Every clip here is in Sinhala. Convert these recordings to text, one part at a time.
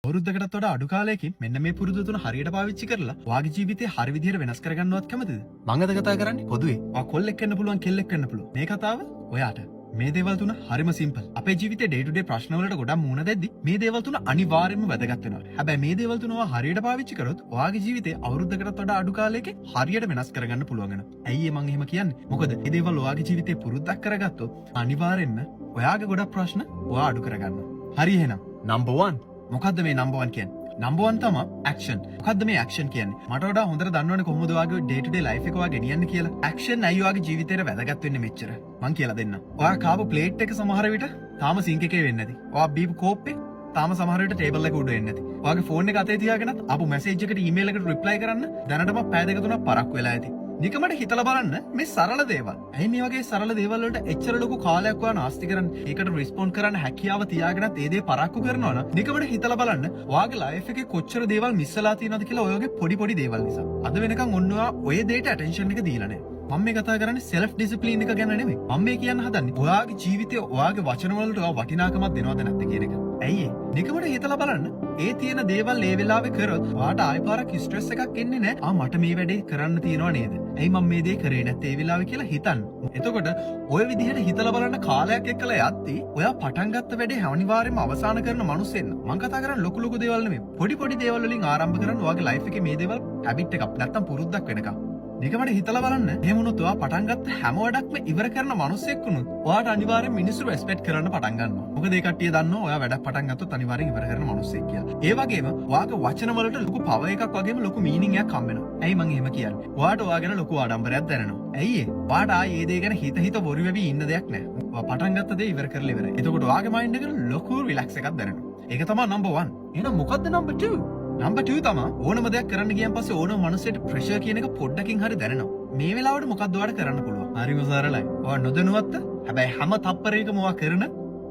අවුරුද්දකටත් වඩා අඩු කාලයකින් මෙන්න මේ පුරුදු තුන හරියට පාවිච්චි කරලා ඔයාගේ ජීවිතේ හරි විදිහට වෙනස් කරගන්නවත් කැමතිද? මම අද කතා කරන්නේ පොදුවේ. ඔයා කොල්ලෙක් වෙන්න පුළුවන් කෙල්ලෙක් වෙන්න පුළුවන්. මේ කතාව ඔයාට. මේ දේවල් තුන හරිම සිම්පල්. අපේ ජීවිතේ ඩේ ටු ඩේ ප්‍රශ්න වලට ගොඩක් මුහුණ දෙද්දි මේ දේවල් තුන අනිවාර්යයෙන්ම වැදගත් වෙනවා. හැබැයි මේ දේවල් තුන ඔයා හරියට පාවිච්චි කරොත් ඔයාගේ ජීවිතේ අවුරුද්දකටත් වඩා අඩු කාලයකින් හරියට වෙනස් කරගන්න පුළුවන් වෙනවා. ඇයි මම එහෙම කියන්නේ? මොකද මේ දේවල් ඔයාගේ ජීවිතේ පුරුද්දක් කරගත්තොත් අනිවාර්යයෙන්ම ඔයාගේ ගොඩක් ප්‍රශ්න ඔයා අඩු කරගන්නවා. හරි එහෙනම් number 1 මොකද්ද මේ number 1 කියන්නේ? number 1 තමයි action. මොකද්ද මේ action කියන්නේ? මට වඩා හොඳට දන්නවනේ කොහොමද ඔයාගේ day to day life එක ඔයා ගෙනියන්නේ කියලා. action ඇයි ඔයාගේ ජීවිතේට වැදගත් වෙන්නේ මෙච්චර? මං කියලා දෙන්නම්. ඔයා කාපු plate එක සමහර විට තාම sink එකේ වෙන්නේ නැති. ඔයා බීපු කෝප්පේ තාම සමහර විට table එක උඩ වෙන්නේ නැති. ඔයාගේ phone එක අතේ තියාගෙනත් ආපු message එකට email එකට reply කරන්න දැනටම පැය දෙක තුනක් පරක්කු වෙලා ඇති. නිකමට හිතලා බලන්න මේ සරල දේවල්. ඇයි මේ වගේ සරල දේවල් වලට එච්චර ලොකු කාලයක් ඔයා නාස්ති කරන්නේ? ඒකට respond කරන්න හැකියාව තියාගෙනත් ඒ දේ පරක්කු කරනවා නම් නිකමට හිතලා බලන්න ඔයාගේ life එකේ කොච්චර දේවල් මිස් වෙලා තියෙනවද කියලා ඔයගේ පොඩි දේවල් නිසා. අද වෙනකන් ඔන්න ඔයා ඔය දේට attention එක දීලා නැහැ. මම මේ කතා කරන්නේ self discipline එක ගැන නෙමෙයි. මම මේ කියන්න හදන්නේ ඔයාගේ ජීවිතේ ඔයාගේ වචන වලට ඔයා වටිනාකමක් දෙනවද නැද්ද කියන එක. ඇයි ඒ? නිකමට හිතලා බලන්න. ඒ තියෙන දේවල් ඒ වෙලාවේ කරොත් ඔයාට ආයෙ පාරක් ස්ට්‍රෙස් එකක් එන්නේ නැහැ. මට මේ වැඩේ කරන්න තියෙනව නේද? ඇයි මම මේ දේ කරේ නැත්තේ ඒ වෙලාවේ කියලා හිතන්න. එතකොට ඔය විදිහට හිතලා බලන්න කාලයක් එක්කලා යද්දී ඔයා පටන් ගත්ත වැඩේ අනිවාර්යයෙන්ම අවසන් කරන මිනිස්සෙන්න. මම කතා කරන්නේ ලොකු දේවල් නෙමෙයි. පොඩි දේවල් වලින් ආරම්භ කරන්න ඔයාගේ ලයිෆ් එකේ මේ දේවල් හැබිට් එකක් නැත්තම් පුරුද්දක් වෙනකම්. නිකමට හිතලා බලන්න. එහෙම වුණොත් ඔයා පටන් ගත්ත හැම වැඩක්ම ඉවර කරන මිනිස්සෙක් වුණොත් ඔයාට අනිවාර්යෙන් මිනිස්සු රෙස්පෙක්ට් කරන්න පටන් ගන්නවා. මොකද ඒ කට්ටිය දන්නවා ඔයා වැඩක් පටන් ගත්තොත් අනිවාර්යෙන් ඉවර කරන මිනිස්සෙක් කියලා. ඒ වගේම ඔයාගේ වචන වලට ලොකු පවර් එකක් වගේම ලොකු මීනින්ග් එකක් හම්බ වෙනවා. ඇයි මං එහෙම කියන්නේ? ඔයාට ඔයා ගැන ලොකු ආඩම්බරයක් දැනෙනවා. ඇයි ඒ? ඔයාට ආයේ ඒ දේ ගැන හිත බොරු වෙවි ඉන්න දෙයක් නැහැ. ඔයා පටන් ගත්ත දේ ඉවර කරලා ඉවරයි. එතකොට ඔයාගේ මයින්ඩ් එක ලොකු රිලැක්ස් එකක් දැනෙනවා. ඒක තමයි number 1. එහෙනම් මොකද්ද number 2? number 2 තමයි ඕනම දෙයක් කරන්න ගියන් පස්සේ ඕනම මනුස්සයෙක් ප්‍රෙෂර් කියන එක පොඩ්ඩකින් හරි දැනෙනවා. මේ වෙලාවට මොකද්ද ඔයාලට කරන්න පුළුවන්? හරිම සරලයි. ඔයා නොදැනුවත්ද? හැබැයි හැම තප්පරයකම ඔයා කරන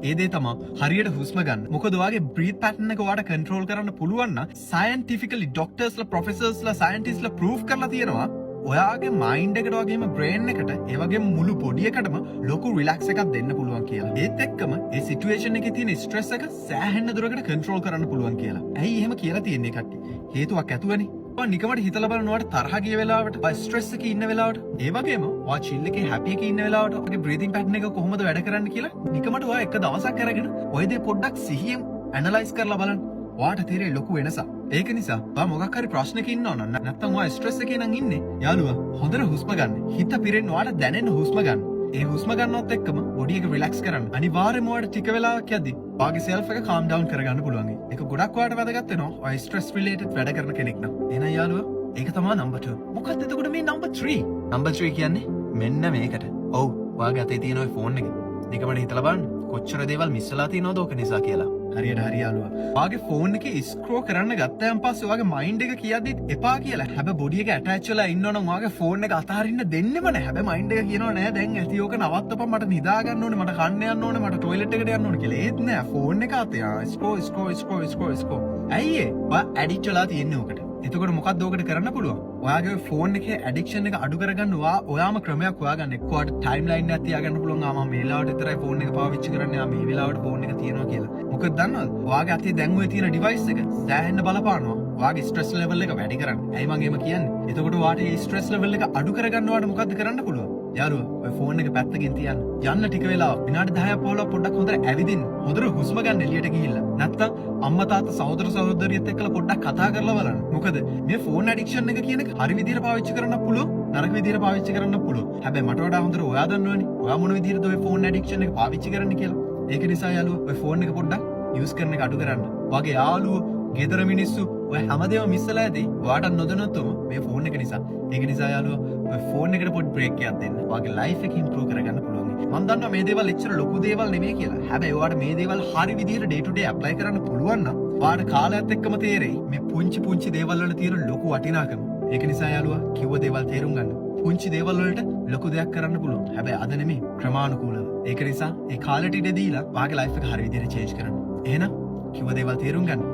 ඒ දේ තමයි හරියට හුස්ම ගන්න. මොකද ඔයාගේ breath pattern එක ඔයාට control කරන්න පුළුවන් නම් scientifically doctorsලා professorsලා scientistsලා prove කරලා තියෙනවා ඔයාගේ මයින්ඩ් එකට වගේම බ්‍රේන් එකට ඒ වගේම මුළු බොඩි එකටම ලොකු රිලැක්ස් එකක් දෙන්න පුළුවන් කියලා. ඒත් එක්කම ඒ සිටුේෂන් එකේ තියෙන ස්ට්‍රෙස් එක සෑහෙන දුරකට කන්ට්‍රෝල් කරන්න පුළුවන් කියලා. ඇයි එහෙම කියලා තියෙන්නේ කට්ටිය? හේතුවක් ඇතුවනේ. ඔයා නිකමට හිතලා බලන්න ඔයාට තරහ ගිය වෙලාවට, ඔයා ස්ට්‍රෙස් එකේ ඉන්න වෙලාවට, ඒ වගේම ඔයා chill එකේ happy එකේ ඉන්න වෙලාවට ඔයාගේ breathing pattern එක කොහොමද වැඩ කරන්නේ කියලා නිකමට ඔයා එක දවසක් අරගෙන ඔය දේ පොඩ්ඩක් සිහියෙන් ඇනලයිස් කරලා බලන්න. ඔයාට තේරෙයි ලොකු වෙනසක්. ඒක නිසා ඔයා මොකක් හරි ප්‍රශ්නක ඉන්නව නම් නැත්තම් ඔයා ස්ට්‍රෙස් එකේ නම් ඉන්නේ යාළුවා හොඳට හුස්ම ගන්න. හිත පිරෙන්න ඔයාට දැනෙන්න හුස්ම ගන්න. ඒ හුස්ම ගන්නවත් එක්කම බොඩි එක රිලැක්ස් කරන්න. අනිවාර්යයෙන්ම ඔයාට ටික වෙලාවක් යද්දි ඔයාගේ self එක calm down කරගන්න පුළුවන්. ඒක ගොඩක් ඔයාට වැදගත් වෙනවා. ඔයා ස්ට්‍රෙස් related වැඩ කරන කෙනෙක් නම්. එහෙනම් යාළුවා ඒක තමයි number 2. මොකක්ද එතකොට මේ number 3? number 3 කියන්නේ මෙන්න මේකට. ඔව් ඔයාගේ අතේ තියෙන ওই ෆෝන් එක. නිකමට හිතලා බලන්න කොච්චර දේවල් මිස් වෙලා තියෙනවද ඕක නිසා කියලා. හරියට හරි යාළුවා. ඔයාගේ ෆෝන් එකේ ස්ක්‍රෝ කරන්න ගත්තාන් පස්සේ ඔයාගේ මයින්ඩ් එක කියද්දි එපා කියලා. හැබැයි බොඩි එක ඇටච් වෙලා ඉන්නවනම් ඔයාගේ ෆෝන් එක අතහරින්න දෙන්නෙම නැහැ. හැබැයි මයින්ඩ් එක කියනවා නෑ දැන් ඇති ඕක නවත්තපන් මට නිදා ගන්න ඕනේ මට කන්න යන්න ඕනේ මට টয়ලට් එකට යන්න ඕනේ කියලා. ඒත් නෑ ෆෝන් එක අතේ ස්ක්‍රෝ. ඇයි ඒ? ඔයා ඇඩික්ට් වෙලා තියෙන්නේ ඕකට. එතකොට මොකක්ද ඕකට කරන්න පුළුවන්? ඔයාගේ ෆෝන් එකේ ඇඩික්ෂන් එක අඩු කරගන්න ඔයාම ක්‍රමයක් හොයාගන්න. එක්කවට ටයිම් ලයින් එකක් තියාගන්න පුළුවන්. ආ මම මේ වෙලාවට විතරයි ෆෝන් එක පාවිච්චි කරන්නේ. ආ මේ වෙලාවට ෆෝන් එක තියනවා කියලා. මොකද දන්නවද? ඔයාගේ අතේ දැන් ඔය තියෙන ඩිවයිස් එක සෑහෙන්න බලපානවා. ඔයාගේ ස්ට්‍රෙස් ලෙවල් එක වැඩි කරන්න. ඇයි මම එහෙම කියන්නේ? එතකොට ඔයාට මේ ස්ට්‍රෙස් ලෙවල් එක අඩු කරගන්න ඔයාට මොකද්ද කරන්න පුළුවන්? යාළුවා ඔය ෆෝන් එක පැත්තකින් තියන්න. යන්න ටික වෙලාවක් විනාඩි 10ක් 15ක් පොඩ්ඩක් හොඳට ඇවිදින්න. හොඳට හුස්ම ගන්න එළියට ගිහිල්ලා. නැත්තම් අම්මා තාත්තා සහෝදර සහෝදරියත් එක්කලා පොඩ්ඩක් කතා කරලා බලන්න. මොකද මේ ෆෝන් ඇඩික්ෂන් එක කියන එක හරි විදිහට පාවිච්චි කරන්න පුළුවන්. නරක විදිහට පාවිච්චි කරන්න පුළුවන්. හැබැයි මට වඩා හොඳට ඔයා දන්නවනේ. ඔයා මොන විදිහටද ඔය ෆෝන් ඇඩික්ෂන් එක පාවිච්චි කරන්න කියලා. ඒක නිසා යාළුවා ඔය ෆෝන් එක පොඩ්ඩක් යූස් කරන එක අඩු කරන්න. ඔයාගේ යාළුවෝ, ගෙදර මිනිස්සු ඔය හැමදේම මිස් වෙලා ඇති. ඔයාට නොදැනුවත්වම මේ ෆෝන් එක නිසා. ඒක නිසා යාළුවා ඔය ෆෝන් එකට පොඩි බ්‍රේක් එකක් දෙන්න. ඔයාගේ ලයිෆ් එක ඉම්ප්‍රූව් කරගන්න පුළුවන්. මම දන්නවා මේ දේවල් එච්චර ලොකු දේවල් නෙමෙයි කියලා. හැබැයි ඔයාට මේ දේවල් හරි විදිහට ඩේ ටු ඩේ ඇප්ලයි කරන්න පුළුවන් නම් ඔයාට කාලයත් එක්කම තේරෙයි මේ පුංචි දේවල් වල තියෙන ලොකු වටිනාකම. ඒක නිසා යාළුවා කිව්ව දේවල් තේරුම් ගන්න. පුංචි දේවල් වලට ලොකු දෙයක් කරන්න පුළුවන්. හැබැයි අද නෙමෙයි ක්‍රමානුකූලව. ඒක නිසා ඒ කාලෙට ඉඩ දීලා ඔයාගේ ලයිෆ් එක හරි විදිහට චේන්ජ් කරන්න. එහෙනම් කිව්ව දේවල් තේරුම් ගන්න.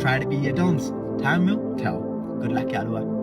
Try to be your terms. Time will tell. Good luck යාළුවා.